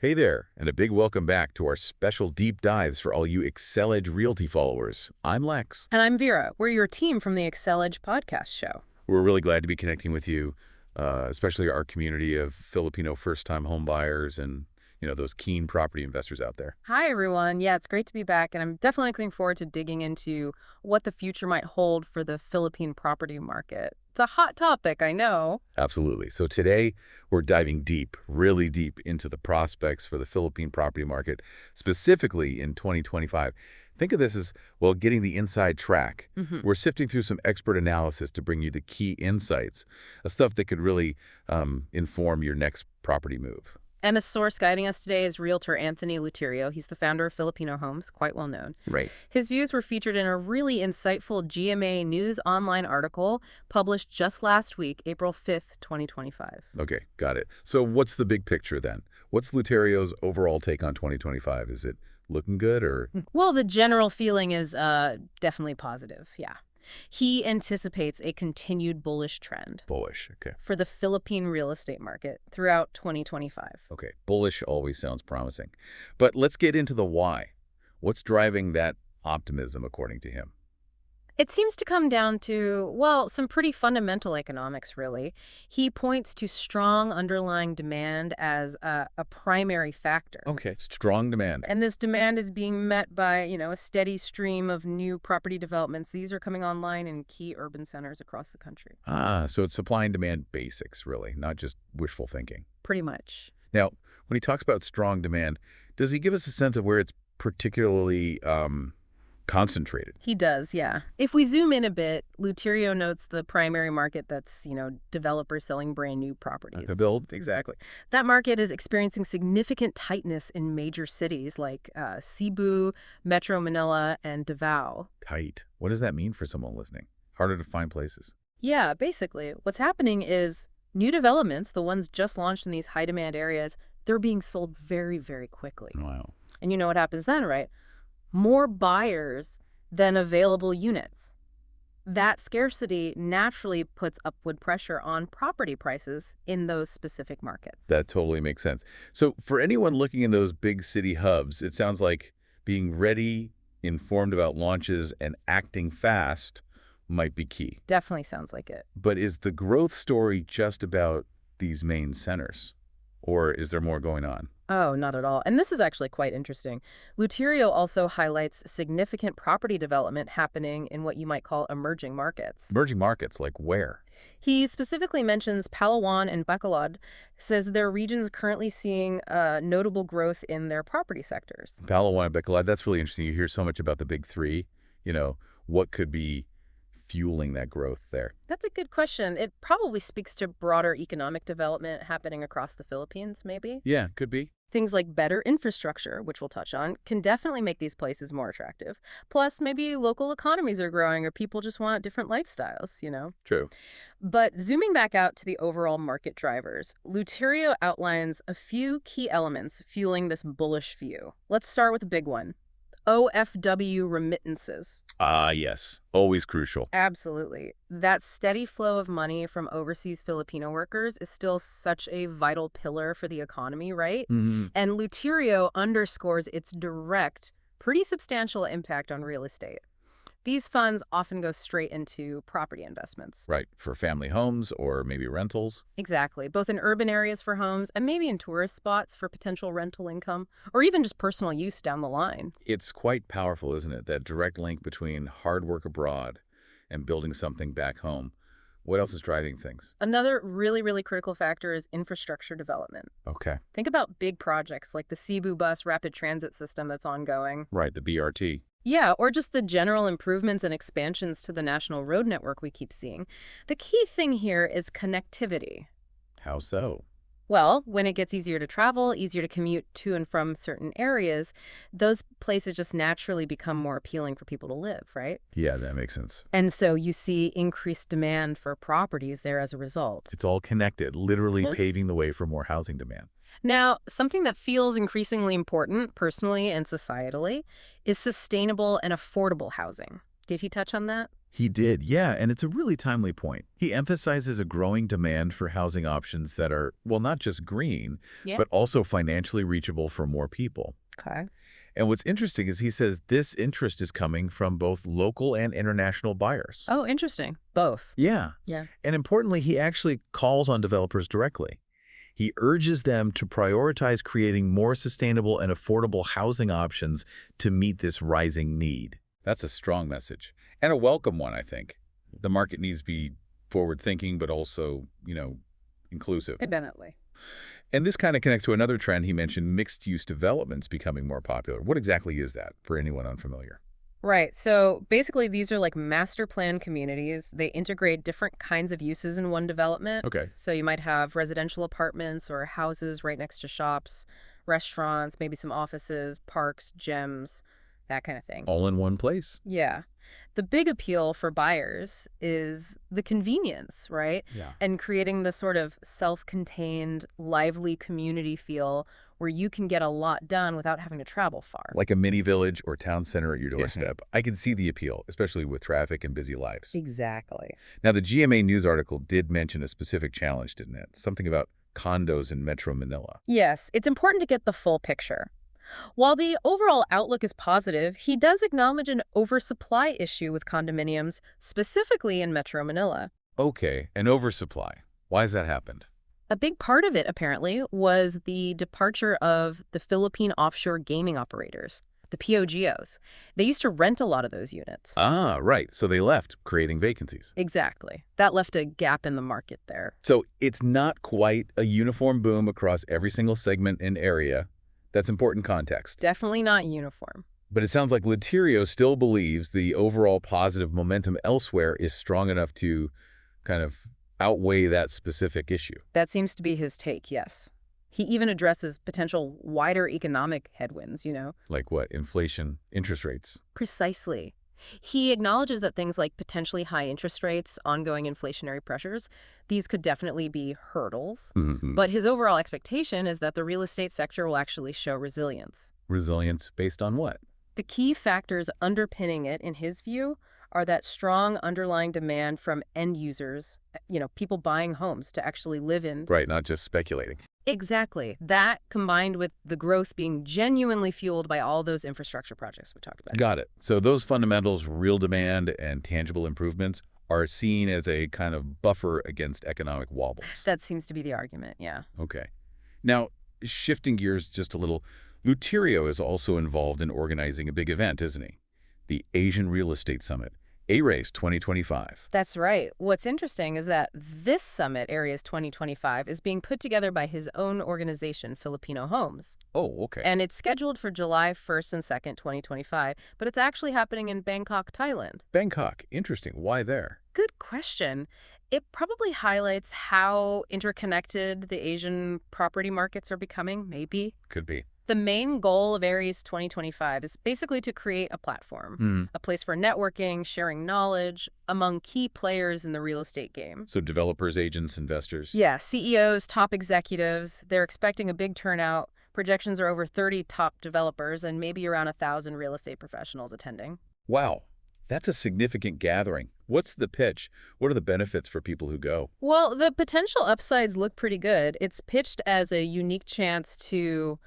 Hey there, and a big welcome back to our special deep dives for all you Excel Edge Realty followers. I'm Lex. And I'm Vera. We're your team from the Excel Edge podcast show. We're really glad to be connecting with you, especially our community of Filipino first-time home buyers and, those keen property investors out there. Hi, everyone. Yeah, it's great to be back, and I'm definitely looking forward to digging into what the future might hold for the Philippine property market. It's a hot topic, I know. Absolutely. So today, we're diving deep, really deep into the prospects for the Philippine property market, specifically in 2025. Think of this as, well, getting the inside track. We're sifting through some expert analysis to bring you the key insights, stuff that could really inform your next property move. And the source guiding us today is realtor Anthony Leuterio. He's the founder of Filipino Homes, quite well known. Right. His views were featured in a really insightful GMA News Online article published just last week, April 5th, 2025. Okay, got it. So what's the big picture then? What's Leuterio's overall take on 2025? Is it looking good or? Well, the general feeling is definitely positive, yeah. He anticipates a continued bullish trend Bullish, okay. for the Philippine real estate market throughout 2025. Okay, bullish always sounds promising. But let's get into the why. What's driving that optimism according to him? It seems to come down to, well, some pretty fundamental economics, really. He points to strong underlying demand as a primary factor. Okay, strong demand. And this demand is being met by, a steady stream of new property developments. These are coming online in key urban centers across the country. So it's supply and demand basics, really, not just wishful thinking. Pretty much. Now, when he talks about strong demand, does he give us a sense of where it's particularly concentrated? He does, yeah. If we zoom in a bit, Leuterio notes the primary market that's, developers selling brand new properties. The build, exactly. That market is experiencing significant tightness in major cities like Cebu, Metro Manila, and Davao. Tight. What does that mean for someone listening? Harder to find places. Yeah, basically, what's happening is new developments, the ones just launched in these high-demand areas, they're being sold very, very quickly. Wow. And you know what happens then, right? More buyers than available units. That scarcity naturally puts upward pressure on property prices in those specific markets. That totally makes sense. So for anyone looking in those big city hubs, it sounds like being ready, informed about launches, and acting fast might be key. Definitely sounds like it. But is the growth story just about these main centers? Or is there more going on? Oh, not at all. And this is actually quite interesting. Leuterio also highlights significant property development happening in what you might call emerging markets. Emerging markets, like where? He specifically mentions Palawan and Bacolod, says their regions currently seeing notable growth in their property sectors. Palawan and Bacolod, that's really interesting. You hear so much about the big three. What could be fueling that growth there? That's a good question. It probably speaks to broader economic development happening across the Philippines, maybe. Yeah, could be. Things like better infrastructure, which we'll touch on, can definitely make these places more attractive. Plus, maybe local economies are growing or people just want different lifestyles. True. But zooming back out to the overall market drivers, Leuterio outlines a few key elements fueling this bullish view. Let's start with a big one. OFW remittances. Yes. Always crucial. Absolutely. That steady flow of money from overseas Filipino workers is still such a vital pillar for the economy, right? Mm-hmm. And Leuterio underscores its direct, pretty substantial impact on real estate. These funds often go straight into property investments. Right. For family homes or maybe rentals. Exactly. Both in urban areas for homes and maybe in tourist spots for potential rental income or even just personal use down the line. It's quite powerful, isn't it? That direct link between hard work abroad and building something back home. What else is driving things? Another really, really critical factor is infrastructure development. Okay. Think about big projects like the Cebu bus rapid transit system that's ongoing. Right, the BRT. Yeah, or just the general improvements and expansions to the national road network we keep seeing. The key thing here is connectivity. How so? Well, when it gets easier to travel, easier to commute to and from certain areas, those places just naturally become more appealing for people to live, right? Yeah, that makes sense. And so you see increased demand for properties there as a result. It's all connected, literally paving the way for more housing demand. Now, something that feels increasingly important, personally and societally, is sustainable and affordable housing. Did he touch on that? He did, yeah, and it's a really timely point. He emphasizes a growing demand for housing options that are, well, not just green, Yeah. but also financially reachable for more people. Okay. And what's interesting is he says this interest is coming from both local and international buyers. Oh, interesting. Both. Yeah. Yeah. And importantly, he actually calls on developers directly. He urges them to prioritize creating more sustainable and affordable housing options to meet this rising need. That's a strong message, and a welcome one, I think. The market needs to be forward-thinking, but also, inclusive. Definitely. And this kind of connects to another trend he mentioned, mixed-use developments becoming more popular. What exactly is that, for anyone unfamiliar? Right. So basically, these are like master plan communities. They integrate different kinds of uses in one development. Okay. So you might have residential apartments or houses right next to shops, restaurants, maybe some offices, parks, gyms, that kind of thing. All in one place? Yeah. The big appeal for buyers is the convenience, right? Yeah. And creating the sort of self-contained, lively community feel where you can get a lot done without having to travel far. Like a mini village or town center at your Yeah. doorstep. I can see the appeal, especially with traffic and busy lives. Exactly. Now, the GMA News article did mention a specific challenge, didn't it? Something about condos in Metro Manila. Yes, it's important to get the full picture. While the overall outlook is positive, he does acknowledge an oversupply issue with condominiums, specifically in Metro Manila. Okay, an oversupply. Why has that happened? A big part of it, apparently, was the departure of the Philippine offshore gaming operators, the POGOs. They used to rent a lot of those units. Ah, right. So they left, creating vacancies. Exactly. That left a gap in the market there. So it's not quite a uniform boom across every single segment and area. That's important context. Definitely not uniform. But it sounds like Leuterio still believes the overall positive momentum elsewhere is strong enough to kind of outweigh that specific issue. That seems to be his take, yes. He even addresses potential wider economic headwinds, Like what? Inflation, interest rates. Precisely. He acknowledges that things like potentially high interest rates, ongoing inflationary pressures, these could definitely be hurdles. Mm-hmm. But his overall expectation is that the real estate sector will actually show resilience. Resilience based on what? The key factors underpinning it, in his view, are that strong underlying demand from end users, people buying homes to actually live in. Right, not just speculating. Exactly. That combined with the growth being genuinely fueled by all those infrastructure projects we talked about. Got it. So those fundamentals, real demand and tangible improvements, are seen as a kind of buffer against economic wobbles. That seems to be the argument, yeah. Okay. Now, shifting gears just a little, Leuterio is also involved in organizing a big event, isn't he? The Asian Real Estate Summit, ARES 2025. That's right. What's interesting is that this summit, ARES 2025, is being put together by his own organization, Filipino Homes. Oh, okay. And it's scheduled for July 1st and 2nd, 2025, but it's actually happening in Bangkok, Thailand. Bangkok. Interesting. Why there? Good question. It probably highlights how interconnected the Asian property markets are becoming, maybe. Could be. The main goal of ARES 2025 is basically to create a platform, a place for networking, sharing knowledge among key players in the real estate game. So developers, agents, investors. Yeah, CEOs, top executives, they're expecting a big turnout. Projections are over 30 top developers and maybe around 1,000 real estate professionals attending. Wow. That's a significant gathering. What's the pitch? What are the benefits for people who go? Well, the potential upsides look pretty good. It's pitched as a unique chance to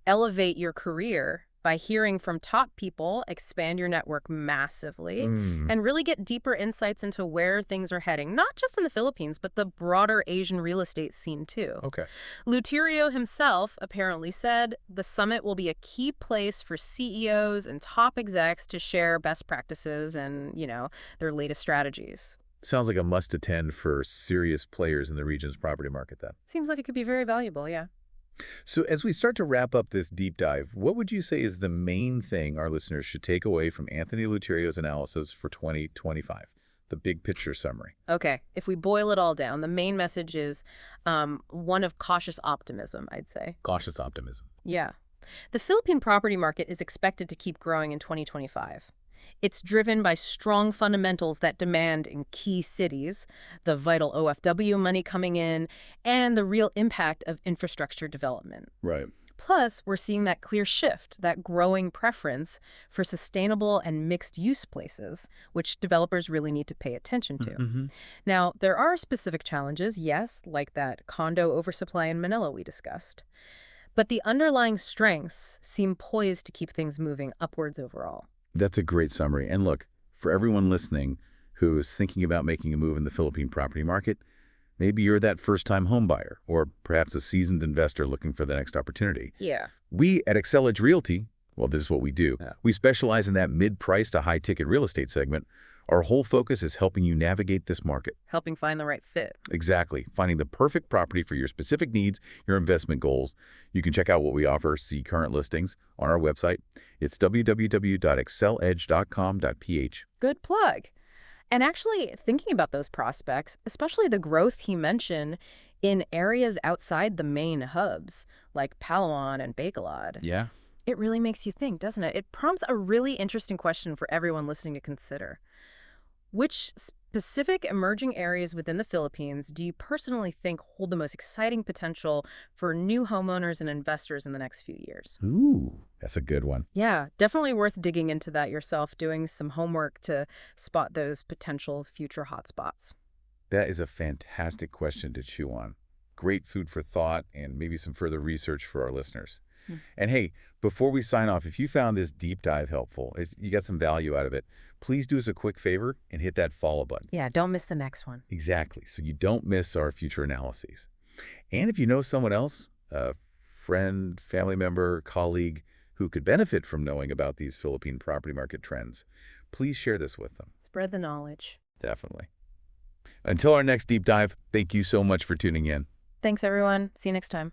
elevate your career by hearing from top people, expand your network massively, and really get deeper insights into where things are heading, not just in the Philippines, but the broader Asian real estate scene, too. Okay. Leuterio himself apparently said the summit will be a key place for CEOs and top execs to share best practices and, their latest strategies. Sounds like a must-attend for serious players in the region's property market, then. Seems like it could be very valuable, yeah. So as we start to wrap up this deep dive, what would you say is the main thing our listeners should take away from Anthony Leuterio's analysis for 2025? The big picture summary. Okay, if we boil it all down, the main message is one of cautious optimism, I'd say. Cautious optimism. Yeah. The Philippine property market is expected to keep growing in 2025. It's driven by strong fundamentals that demand in key cities, the vital OFW money coming in, and the real impact of infrastructure development. Right. Plus, we're seeing that clear shift, that growing preference for sustainable and mixed-use places, which developers really need to pay attention to. Mm-hmm. Now, there are specific challenges, yes, like that condo oversupply in Manila we discussed. But the underlying strengths seem poised to keep things moving upwards overall. That's a great summary. And look, for everyone listening who is thinking about making a move in the Philippine property market, maybe you're that first-time home buyer or perhaps a seasoned investor looking for the next opportunity. Yeah. We at Excel Edge Realty, well, this is what we do. Yeah. We specialize in that mid-price to high-ticket real estate segment. Our whole focus is helping you navigate this market. Helping find the right fit. Exactly. Finding the perfect property for your specific needs, your investment goals. You can check out what we offer, see current listings on our website. It's www.exceledge.com.ph. Good plug. And actually, thinking about those prospects, especially the growth he mentioned in areas outside the main hubs, like Palawan and Bacolod, Yeah. it really makes you think, doesn't it? It prompts a really interesting question for everyone listening to consider. Which specific emerging areas within the Philippines do you personally think hold the most exciting potential for new homeowners and investors in the next few years? Ooh, that's a good one. Yeah, definitely worth digging into that yourself, doing some homework to spot those potential future hotspots. That is a fantastic question to chew on. Great food for thought and maybe some further research for our listeners. And hey, before we sign off, if you found this deep dive helpful, if you got some value out of it, please do us a quick favor and hit that follow button. Yeah, don't miss the next one. Exactly, so you don't miss our future analyses. And if you know someone else, a friend, family member, colleague, who could benefit from knowing about these Philippine property market trends, please share this with them. Spread the knowledge. Definitely. Until our next deep dive, thank you so much for tuning in. Thanks, everyone. See you next time.